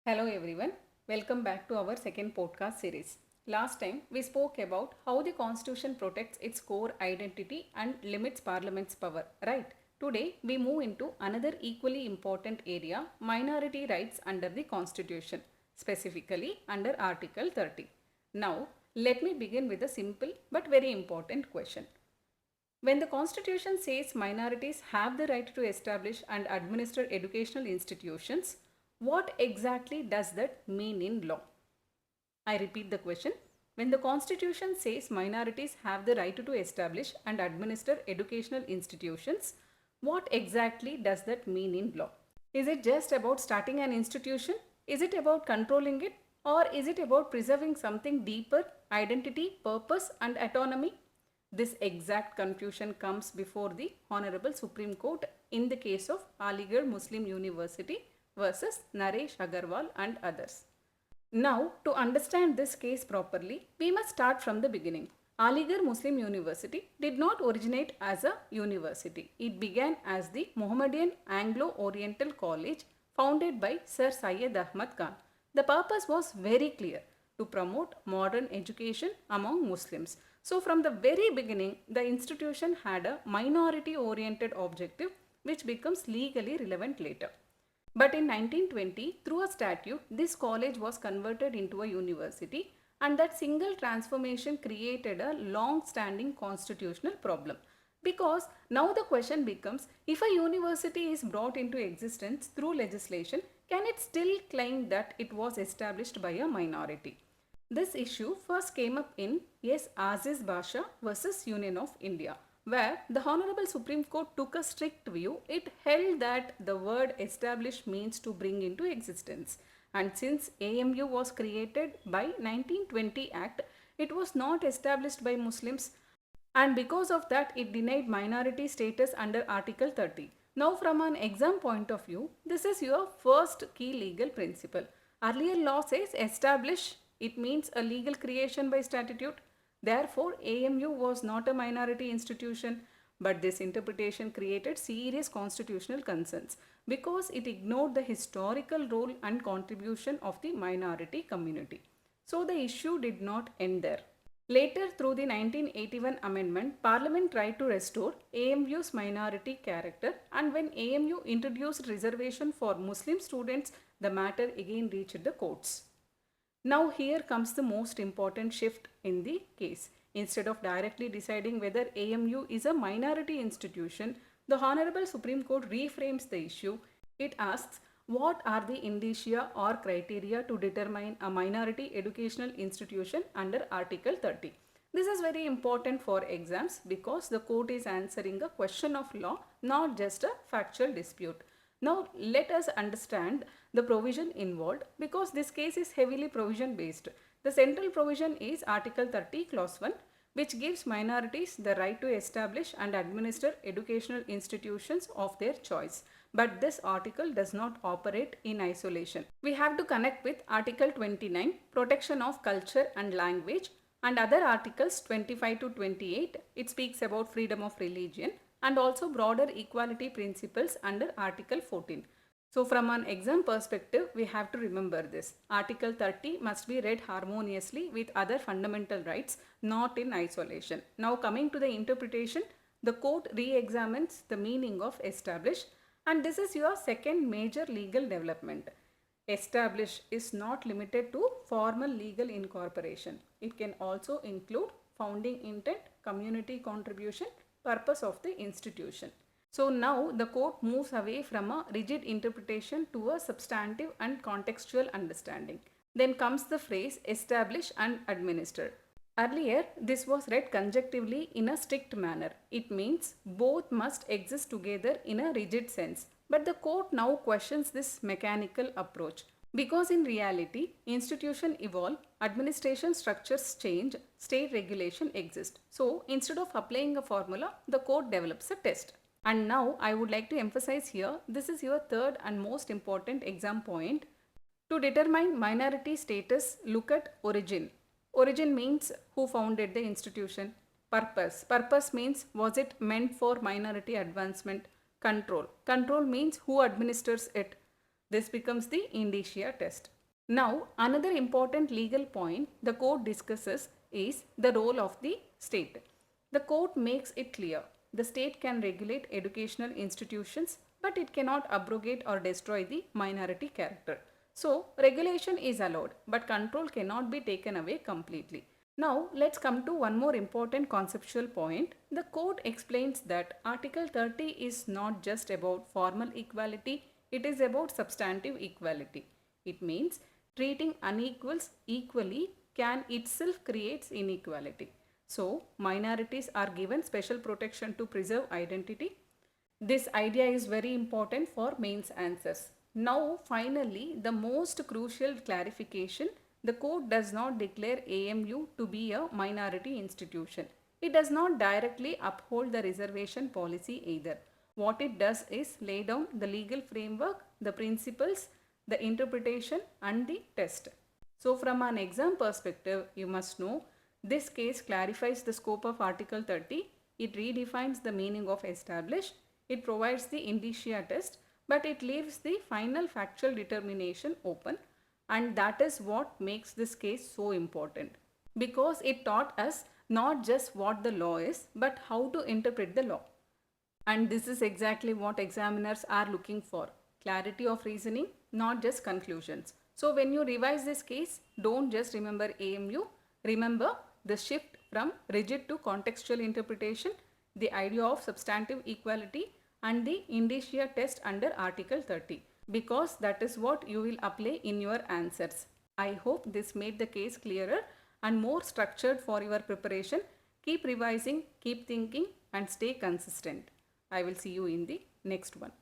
Hello everyone, welcome back to our second podcast series. Last time we spoke about how the constitution protects its core identity and limits parliament's power, right? Today we move into another equally important area, minority rights under the constitution, specifically under Article 30. Now let me begin with a simple but very important question. When the Constitution says minorities have the right to establish and administer educational institutions, what exactly does that mean in law? I repeat the question. When the Constitution says minorities have the right to establish and administer educational institutions, what exactly does that mean in law? Is it just about starting an institution? Is it about controlling it? Or is it about preserving something deeper, identity, purpose, and autonomy? This exact confusion comes before the Honorable Supreme Court in the case of Aligarh Muslim University versus Naresh Agarwal and others. Now, to understand this case properly, we must start from the beginning. Aligarh Muslim University did not originate as a university. It began as the Mohammedan Anglo-Oriental College founded by Sir Syed Ahmad Khan. The purpose was very clear: to promote modern education among Muslims. So, from the very beginning, the institution had a minority oriented objective which becomes legally relevant later. But in 1920, through a statute, this college was converted into a university, and that single transformation created a long standing constitutional problem. Because now the question becomes, if a university is brought into existence through legislation, can it still claim that it was established by a minority? This issue first came up in Azeez Basha versus Union of India, where the Honorable Supreme Court took a strict view. It held that the word establish means to bring into existence. And since AMU was created by 1920 Act, it was not established by Muslims, and because of that it denied minority status under Article 30. Now from an exam point of view, this is your first key legal principle. Earlier law says establish, it means a legal creation by statute. Therefore, AMU was not a minority institution, but this interpretation created serious constitutional concerns because it ignored the historical role and contribution of the minority community. So the issue did not end there. Later, through the 1981 amendment, Parliament tried to restore AMU's minority character, and when AMU introduced reservation for Muslim students, the matter again reached the courts. Now here comes the most important shift in the case. Instead of directly deciding whether AMU is a minority institution, the Honorable Supreme Court reframes the issue. It asks, what are the indicia or criteria to determine a minority educational institution under Article 30? This is very important for exams because the court is answering a question of law, not just a factual dispute. Now let us understand the provision involved because this case is heavily provision based. The central provision is Article 30 Clause 1, which gives minorities the right to establish and administer educational institutions of their choice. But this article does not operate in isolation. We have to connect with Article 29, Protection of Culture and Language, and other articles 25 to 28. It speaks about freedom of religion and also broader equality principles under Article 14. So from an exam perspective, we have to remember this. Article 30 must be read harmoniously with other fundamental rights, not in isolation. Now coming to the interpretation, the court re-examines the meaning of establish, and this is your second major legal development. Establish is not limited to formal legal incorporation. It can also include founding intent, community contribution, purpose of the institution. So now the court moves away from a rigid interpretation to a substantive and contextual understanding. Then comes the phrase establish and administer. Earlier, this was read conjunctively in a strict manner. It means both must exist together in a rigid sense. But the court now questions this mechanical approach. Because in reality, institutions evolve, administration structures change, state regulation exists. So instead of applying a formula, the court develops a test. And now I would like to emphasize here, this is your third and most important exam point. To determine minority status, look at origin. Origin means who founded the institution. Purpose. Purpose means was it meant for minority advancement. Control. Control means who administers it. This becomes the indicia test. Now, another important legal point the court discusses is the role of the state. The court makes it clear the state can regulate educational institutions, but it cannot abrogate or destroy the minority character. So, regulation is allowed, but control cannot be taken away completely. Now, let's come to one more important conceptual point. The court explains that Article 30 is not just about formal equality, it is about substantive equality. It means treating unequals equally can itself creates inequality. So, minorities are given special protection to preserve identity. This idea is very important for mains answers. Now, finally, the most crucial clarification the court does not declare AMU to be a minority institution. It does not directly uphold the reservation policy either. What it does is lay down the legal framework, the principles, the interpretation, and the test. So, from an exam perspective, you must know this case clarifies the scope of Article 30, it redefines the meaning of established, it provides the indicia test, but it leaves the final factual determination open, and that is what makes this case so important. Because it taught us not just what the law is, but how to interpret the law. And this is exactly what examiners are looking for clarity of reasoning, not just conclusions. So, when you revise this case, don't just remember AMU, remember the shift from rigid to contextual interpretation, the idea of substantive equality, and the indicia test under Article 30, because that is what you will apply in your answers. I hope this made the case clearer and more structured for your preparation. Keep revising, keep thinking, and stay consistent. I will see you in the next one.